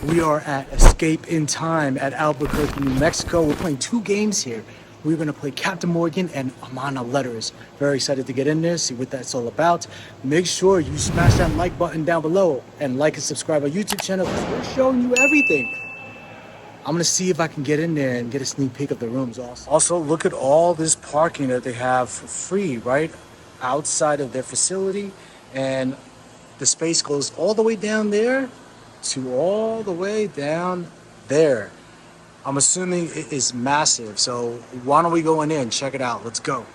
We are at Escape in Time at Albuquerque, New Mexico. We're playing 2 games here. We're gonna play Captain Morgan and Amarna Letters. Very excited to get in there, see what that's all about. Make sure you smash that like button down below and like and subscribe our YouTube channel because we're showing you everything. I'm gonna see if I can get in there and get a sneak peek of the rooms also. Also, look at all this parking that they have for free, right? Outside of their facility. And the space goes all the way down there to all the way down there. I'm assuming it is massive. So why don't we go in there and check it out? Let's go.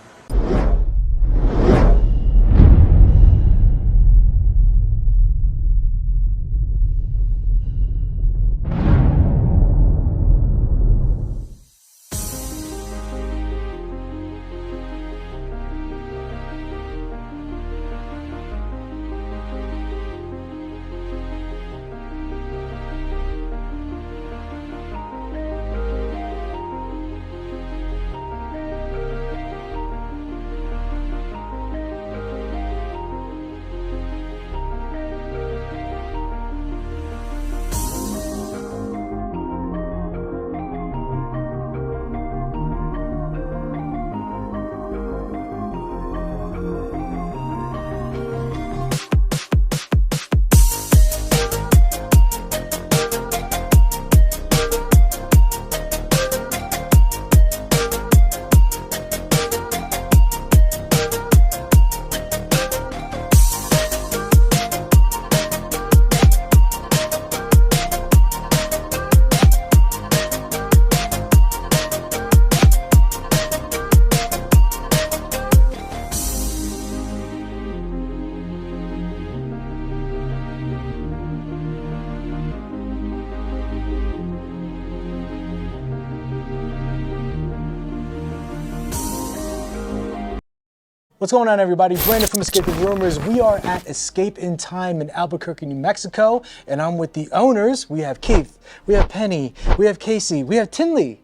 What's going on, everybody? Brandon from ANKHESENAMUN. We are at Escape in Time in Albuquerque, New Mexico, and I'm with the owners. We have Keith, we have Penny, we have Casey, we have Tinley.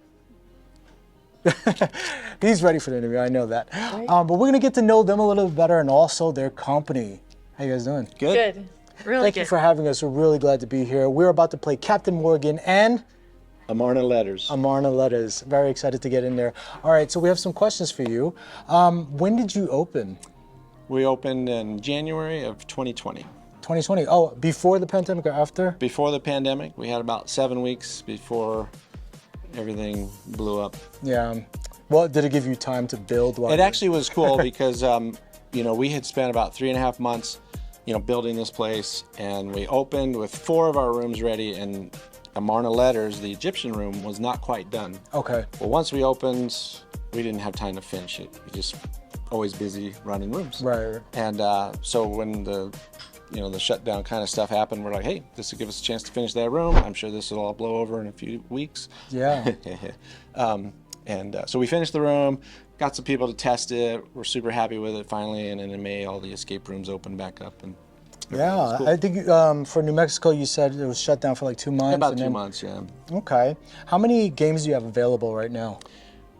He's ready for the interview, I know that. Right. But we're gonna get to know them a little bit better and also their company. How you guys doing? Good. Really Thank you for having us. We're really glad to be here. We're about to play Captain Morgan and Amarna Letters. Amarna Letters. Very excited to get in there. All right, so we have some questions for you. When did you open? We opened in January of 2020. 2020. Oh, before the pandemic or after? Before the pandemic. We had about 7 weeks before everything blew up. Yeah. Well, did it give you time to build? It actually was cool because, you know, we had spent about 3.5 months, you know, building this place, and we opened with 4 of our rooms ready, and Amarna Letters, the Egyptian room, was not quite done. Okay. Well, once we opened, we didn't have time to finish it. We just always busy running rooms. Right. And so when the, you know, the shutdown kind of stuff happened, we're like, hey, this will give us a chance to finish that room. I'm sure this will all blow over in a few weeks. Yeah. So we finished the room, got some people to test it. We're super happy with it finally. And then in May, all the escape rooms opened back up. And yeah, cool. I think for New Mexico, you said it was shut down for like 2 months. About 2 months, yeah. Okay. How many games do you have available right now?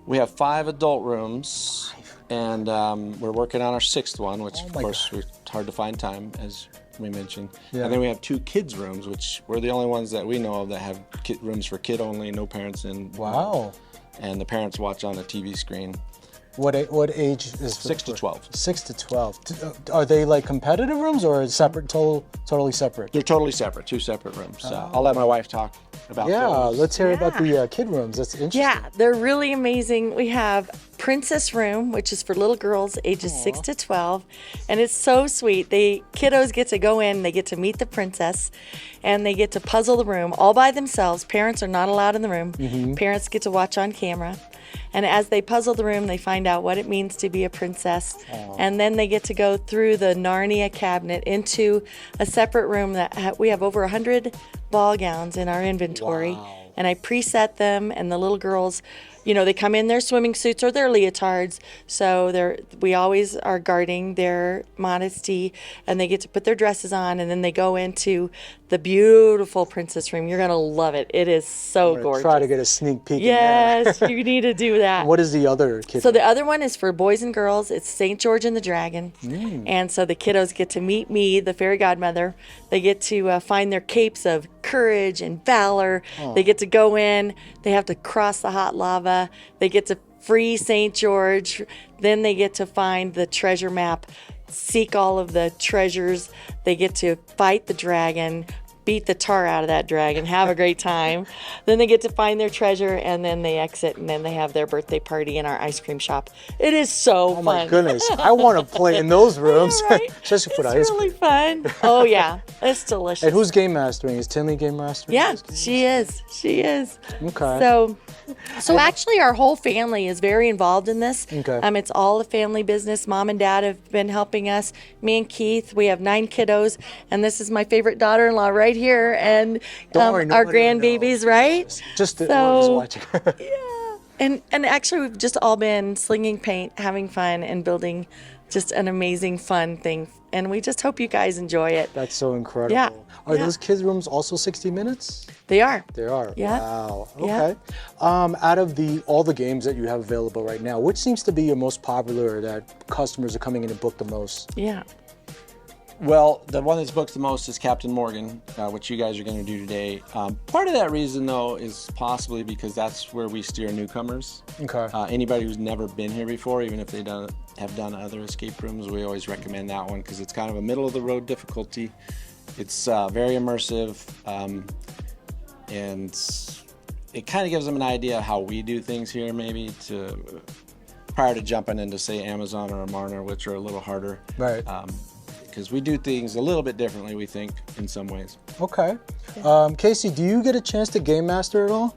We have 5 adult rooms, and we're working on our 6th one, which of course it's hard to find time, as we mentioned. Yeah. And then we have 2 kids rooms, which we're the only ones that we know of that have rooms for kid only, no parents in. Wow. And the parents watch on a TV screen. What age is 6 to 12. 6 to 12. Are they like competitive rooms or separate, totally separate? They're totally separate, 2 separate rooms. I'll let my wife talk about those. Yeah, let's hear about the kid rooms. That's interesting. Yeah, they're really amazing. We have Princess Room, which is for little girls ages 6 to 12, and it's so sweet. Kiddos get to go in, they get to meet the princess, and they get to puzzle the room all by themselves. Parents are not allowed in the room. Mm-hmm. Parents get to watch on camera. And as they puzzle the room, they find out what it means to be a princess. Aww. And then they get to go through the Narnia cabinet into a separate room that we have over 100 ball gowns in our inventory. Wow. And I preset them, and the little girls, you know, they come in their swimming suits or their leotards, so we always are guarding their modesty, and they get to put their dresses on, and then they go into the beautiful princess room. You're gonna love it. It is so gorgeous. Try to get a sneak peek. Yes, you need to do that. What is the other kid? So the other one is for boys and girls. It's St. George and the Dragon, and so the kiddos get to meet me, the fairy godmother. They get to find their capes of courage and valor. They get to go in, they have to cross the hot lava, they get to free St. George, then they get to find the treasure map, seek all of the treasures, they get to fight the dragon, beat the tar out of that dragon, have a great time. Then they get to find their treasure, and then they exit, and then they have their birthday party in our ice cream shop. It is so fun. Oh my goodness, I want to play in those rooms, Right? especially for the It's ice cream. really fun. Oh yeah, it's delicious. And who's game mastering? Is Tinley game mastering? Yeah, she is. She is. Okay. So actually, our whole family is very involved in this. Okay. It's all a family business. Mom and Dad have been helping us. Me and Keith, we have 9 kiddos, and this is my favorite daughter-in-law right here, and Don't worry, our nobody will know. grandbabies, right? Just So- watching. And actually, we've just all been slinging paint, having fun, and building just an amazing, fun thing. And we just hope you guys enjoy it. That's so incredible. Yeah. Are Yeah. those kids' rooms also 60 minutes? They are. They are. Yeah. Wow. Yeah. Okay. Out of all the games that you have available right now, which seems to be your most popular that customers are coming in to book the most? Yeah. Well, the one that's booked the most is Captain Morgan, which you guys are going to do today. Part of that reason, though, is possibly because that's where we steer newcomers. Okay. Anybody who's never been here before, even if they have done other escape rooms, we always recommend that one because it's kind of a middle-of-the-road difficulty. It's very immersive, and it kind of gives them an idea of how we do things here, maybe, prior to jumping into, say, Amazon or Amarna, which are a little harder. Right. Because we do things a little bit differently, we think, in some ways. Okay. Casey, do you get a chance to game master at all?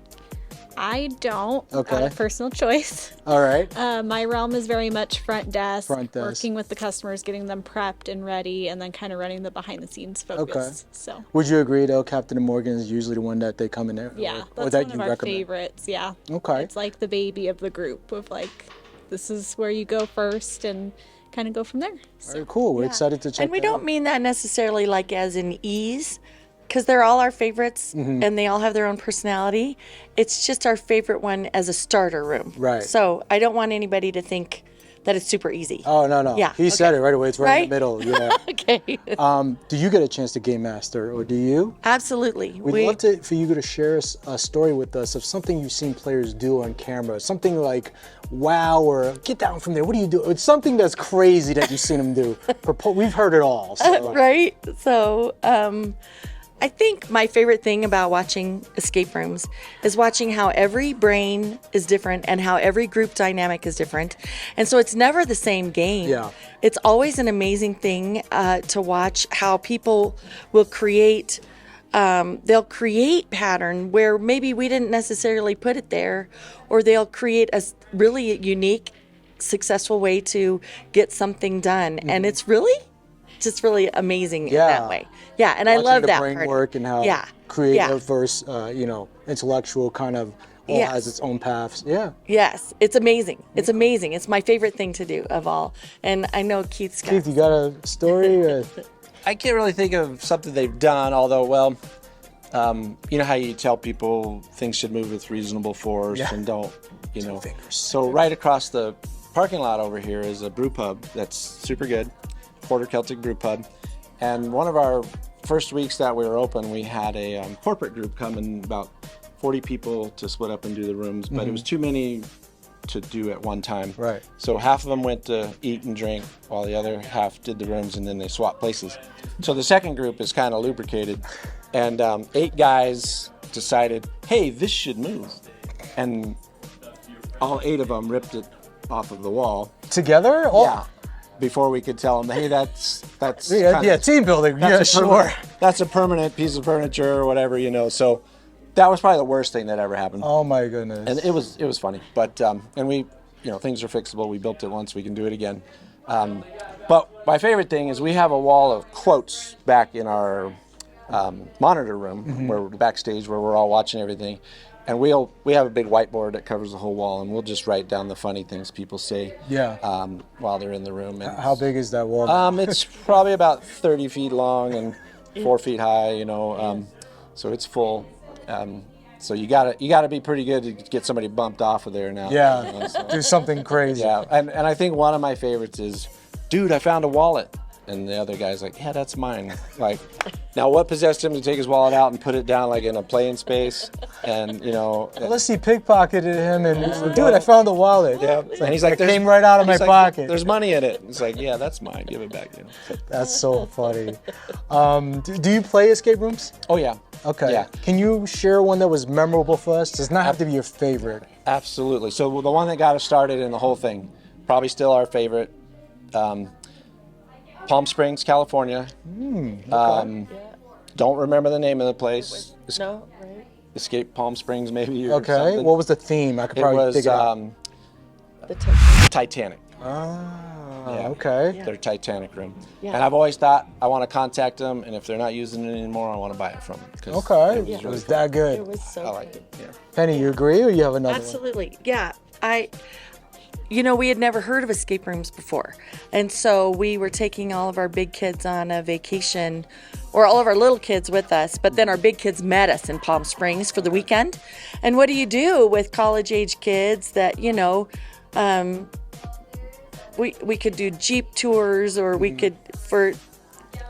I don't. Okay. Out of personal choice. All right. My realm is very much front desk, Front desk. working with the customers, getting them prepped and ready, and then kind of running the behind-the-scenes focus. Okay. So Would you agree, though, Captain Morgan is usually the one that they come in there? yeah, or that's that one of you our recommend? favorites. Yeah. Okay. It's like the baby of the group. Of like, this is where you go first, and kind of go from there. So. Very cool. We're excited to check And we that don't out. mean that necessarily like as in ease, because they're all our favorites and they all have their own personality. It's just our favorite one as a starter room. Right. So I don't want anybody to think that it's super easy. Oh, no. Yeah, He said okay. it right away. It's right in the Right? middle. Yeah. Okay. Do you get a chance to game master, or do you? Absolutely. We'd love for you to share a story with us of something you've seen players do on camera. Something like, wow, or get down from there. What do you do? It's something that's crazy that you've seen them do. We've heard it all. So. Right? So, I think my favorite thing about watching escape rooms is watching how every brain is different and how every group dynamic is different. And so it's never the same game. Yeah. It's always an amazing thing to watch how people will create. They'll create pattern where maybe we didn't necessarily put it there, or they'll create a really unique, successful way to get something done. And it's just really amazing in that way. Yeah, and I Watching love the that brain part. work and how Yeah. creative versus, intellectual kind of all Yes. has its own paths. Yeah. Yes, it's amazing. It's amazing. It's my favorite thing to do of all. And I know Keith's got. Keith, you got a story? I can't really think of something they've done, although, well, you know how you tell people things should move with reasonable force and don't, fingers. So right across the parking lot over here is a brew pub that's super good, Porter Celtic Brew Pub. And one of our first weeks that we were open, we had a corporate group come in, about 40 people to split up and do the rooms, but it was too many to do at one time. Right. So half of them went to eat and drink while the other half did the rooms, and then they swapped places. So the second group is kind of lubricated, and 8 guys decided, hey, this should move. And all 8 of them ripped it off of the wall. Together? Oh. Yeah. Before we could tell them, hey, that's Team building. that's Yeah, a sure. that's a permanent piece of furniture or whatever, So that was probably the worst thing that ever happened. Oh my goodness. And it was funny, but and we, things are fixable. We built it once, we can do it again. But my favorite thing is we have a wall of quotes back in our monitor room, where backstage, where we're all watching everything. And we have a big whiteboard that covers the whole wall, and we'll just write down the funny things people say while they're in the room. And How big is that wall? it's probably about 30 feet long and 4 feet high, so it's full. So you gotta be pretty good to get somebody bumped off of there now. Yeah, do something crazy. Yeah, and I think one of my favorites is, dude, I found a wallet. And the other guy's like, yeah, that's mine. Like, now what possessed him to take his wallet out and put it down like in a playing space? And, you know. Unless he pickpocketed him and he's like, dude, I found the wallet. Yeah. And he's like, it came right out of my pocket. There's money in it. It's like, yeah, that's mine. Give it back. You know? That's so funny. Do you play escape rooms? Oh, yeah. Okay. Yeah. Can you share one that was memorable for us? Does not have to be your favorite. Absolutely. So the one that got us started in the whole thing, probably still our favorite, Palm Springs, California. Okay. Don't remember the name of the place. No, right? Escape Palm Springs, maybe. Or Okay. something. What was the theme? I could probably dig it out. The Titanic. Titanic. Ah, okay. Their Titanic room. Yeah. And I've always thought I want to contact them, and if they're not using it anymore, I want to buy it from them. Okay. It was, It really was fun. that good. It was so I liked good. it. Yeah. Penny, you agree or you have another Absolutely. Yeah. We had never heard of escape rooms before. And so we were taking all of our big kids on a vacation, or all of our little kids with us, but then our big kids met us in Palm Springs for the weekend. And what do you do with college age kids that, we could do Jeep tours, or we could, for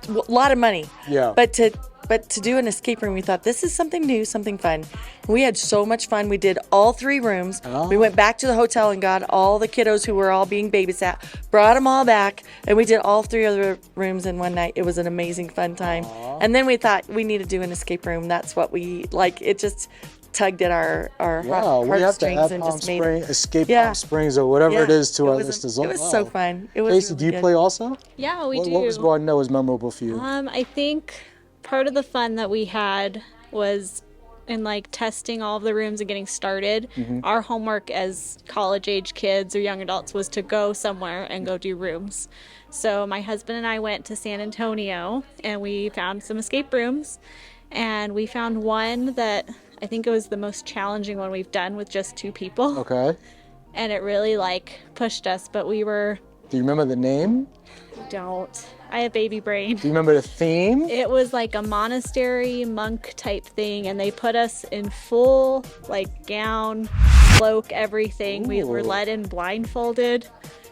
a lot of money. Yeah. But to do an escape room, we thought this is something new, something fun. We had so much fun. We did all 3 rooms. Oh. We went back to the hotel and got all the kiddos who were all being babysat, brought them all back, and we did all 3 other rooms in one night. It was an amazing, fun time. And then we thought we need to do an escape room. That's what we like. It just tugged at our Yeah, we have to heartstrings add and Palm just made Springs, Escape Yeah. Palm Springs, or whatever it is to it our was listeners. It was so fun. It was Casey, really do you good. play also? Yeah, we What do. was one that was memorable for you? I think part of the fun that we had was in like testing all of the rooms and getting started. Our homework as college age kids or young adults was to go somewhere and go do rooms. So my husband and I went to San Antonio and we found some escape rooms, and we found one that I think it was the most challenging one we've done with just 2 people. Okay. And it really pushed us, but we were Do you remember the name? I have baby brain. Do you remember the theme? It was like a monastery monk type thing, and they put us in full gown, cloak, everything. We were Ooh. let in blindfolded,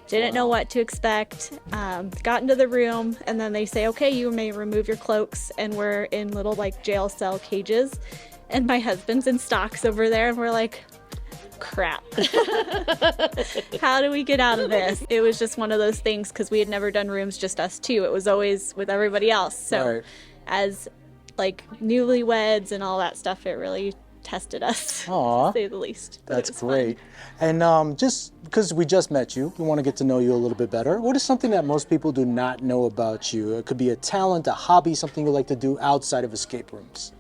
didn't know what to expect. Got into the room, and then they say, okay, you may remove your cloaks, and we're in little jail cell cages, and my husband's in stocks over there, and we're like, crap. How do we get out of this? It was just one of those things, because we had never done rooms just us 2. It was always with everybody else. So Right. as newlyweds and all that stuff, it really tested us, Aw. to say the least. But it That's was fun. great. And just because we just met you, we want to get to know you a little bit better. What is something that most people do not know about you? It could be a talent, a hobby, something you like to do outside of escape rooms.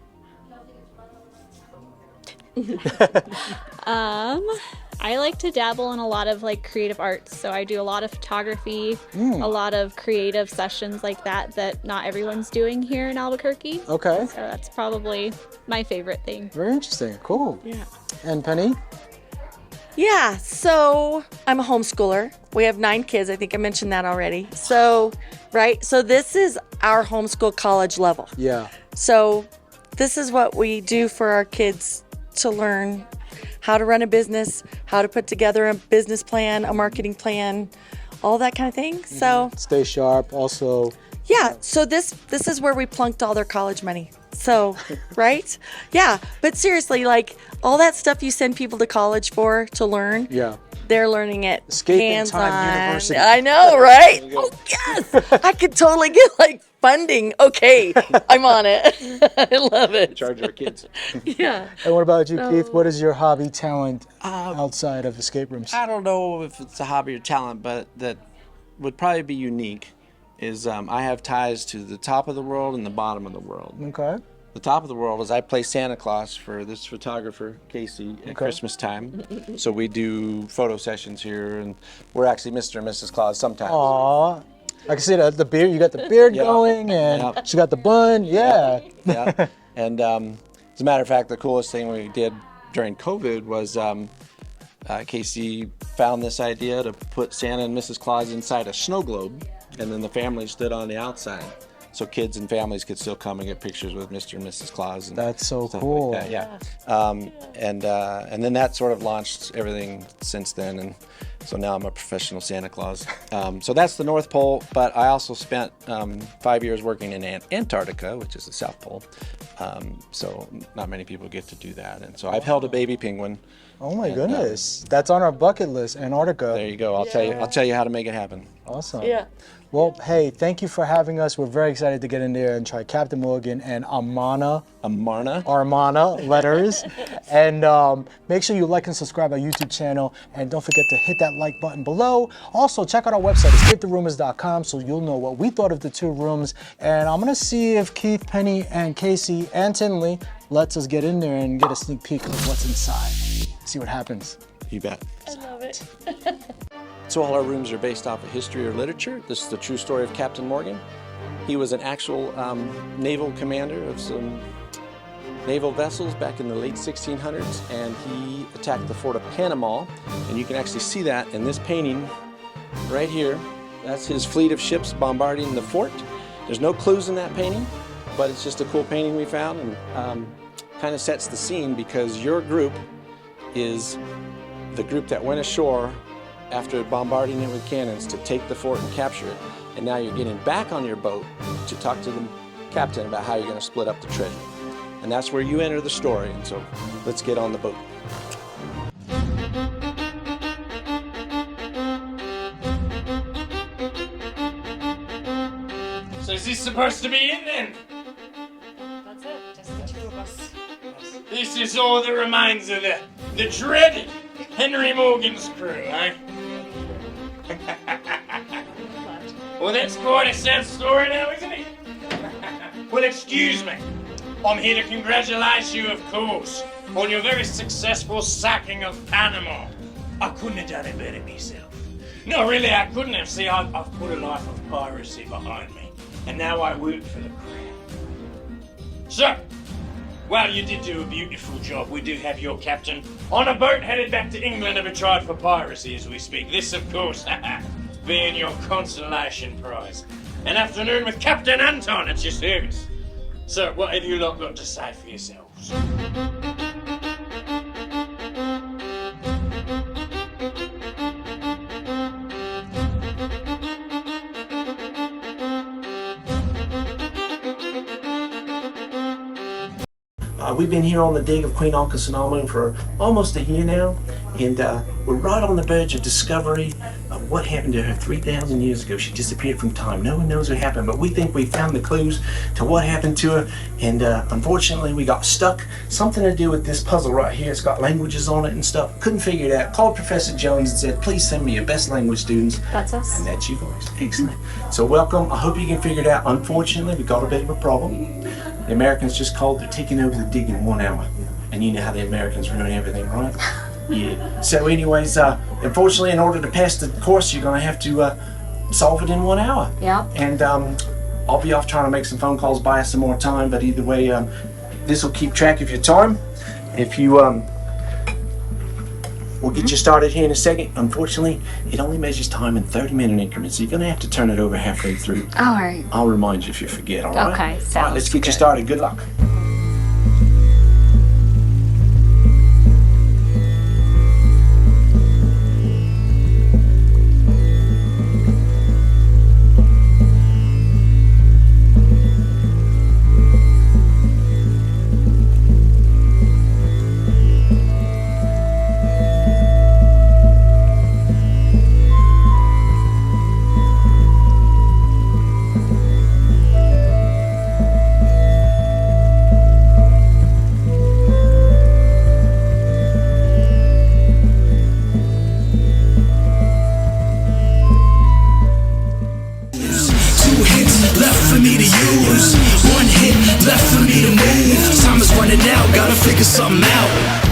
I like to dabble in a lot of creative arts. So I do a lot of photography, a lot of creative sessions like that not everyone's doing here in Albuquerque. Okay. So that's probably my favorite thing. Very interesting. Cool. Yeah. And Penny? Yeah, so I'm a homeschooler. We have 9 kids. I think I mentioned that already. So, right? So this is our homeschool college level. Yeah. So this is what we do for our kids to learn how to run a business, how to put together a business plan, a marketing plan, all that kind of thing. So Stay sharp. Also, yeah, so this is where we plunked all their college money. So, right? Yeah, but seriously, all that stuff you send people to college for to learn, yeah. they're learning it Escape in hands-on. Time University. I know, right? Oh, yes. I could totally get funding. Okay, I'm on it. I love it. Charge our kids. Yeah. And what about you, Keith? What is your hobby, talent outside of escape rooms? I don't know if it's a hobby or talent, but that would probably be unique is I have ties to the top of the world and the bottom of the world. Okay. The top of the world is I play Santa Claus for this photographer, Casey, at Christmas time. So we do photo sessions here, and we're actually Mr. and Mrs. Claus sometimes. Aw. I can see that the beard. You got the beard going, and she got the bun. Yeah. Yeah. And as a matter of fact, the coolest thing we did during COVID was Casey found this idea to put Santa and Mrs. Claus inside a snow globe, and then the family stood on the outside. So kids and families could still come and get pictures with Mr. and Mrs. Claus. And That's so stuff cool. Like that, yeah. And then that sort of launched everything since then. And So now I'm a professional Santa Claus. So that's the North Pole, but I also spent 5 years working in Antarctica, which is the South Pole. So not many people get to do that. And so I've held a baby penguin. Oh my goodness. That's on our bucket list, Antarctica. There you go. I'll tell you how to make it happen. Awesome. Yeah. Well, hey, thank you for having us. We're very excited to get in there and try Captain Morgan and Amarna Letters. And make sure you like and subscribe our YouTube channel. And don't forget to hit that like button below. Also, check out our website, ESCAPETHEROOMers.com, so you'll know what we thought of the 2 rooms. And I'm going to see if Keith, Penny, and Casey, and Tinley lets us get in there and get a sneak peek of what's inside. See what happens. You bet. I love it. So all our rooms are based off of history or literature. This is the true story of Captain Morgan. He was an actual naval commander of some naval vessels back in the late 1600s, and he attacked the fort of Panama. And you can actually see that in this painting right here. That's his fleet of ships bombarding the fort. There's no clues in that painting, but it's just a cool painting we found, and kind of sets the scene because your group is the group that went ashore after bombarding it with cannons to take the fort and capture it. And now you're getting back on your boat to talk to the captain about how you're going to split up the treasure. And that's where you enter the story. And so let's get on the boat. So is this supposed to be it then? That's it. Just the 2 of us. This is all that remains of the dreaded Henry Morgan's crew, eh? Well, that's quite a sad story now, isn't it? Well, excuse me. I'm here to congratulate you, of course, on your very successful sacking of Panama. I couldn't have done it better myself. No, really, I couldn't have. See, I've put a life of piracy behind me, and now I work for the crown. So, well, you did do a beautiful job. We do have your captain on a boat headed back to England to be tried for piracy as we speak. This, of course, being your consolation prize. An afternoon with Captain Anton at your service. So, what have you lot got to say for yourselves? We've been here on the dig of Queen ANKHESENAMUN for almost a year now, and we're right on the verge of discovery of what happened to her 3,000 years ago. She disappeared from time. No one knows what happened, but we think we found the clues to what happened to her, and unfortunately we got stuck. Something to do with this puzzle right here. It's got languages on it and stuff. Couldn't figure it out. Called Professor Jones and said, please send me your best language students. That's us. And that's you guys. Excellent. So welcome. I hope you can figure it out. Unfortunately, we got a bit of a problem. The Americans just called. They're taking over the dig in 1 hour. And you know how the Americans ruin everything, right? Yeah. So anyways, unfortunately, in order to pass the course, you're going to have to solve it in 1 hour. Yeah. And I'll be off trying to make some phone calls, buy us some more time. But either way, this will keep track of your time. If you, we'll get you started here in a second. Unfortunately, it only measures time in 30-minute increments. So you're going to have to turn it over halfway through. All right. I'll remind you if you forget, all right? Okay, All right, sounds let's get you good. started. Good luck. Left for me to use, 1 hit left for me to move. Time is running out, gotta figure something out.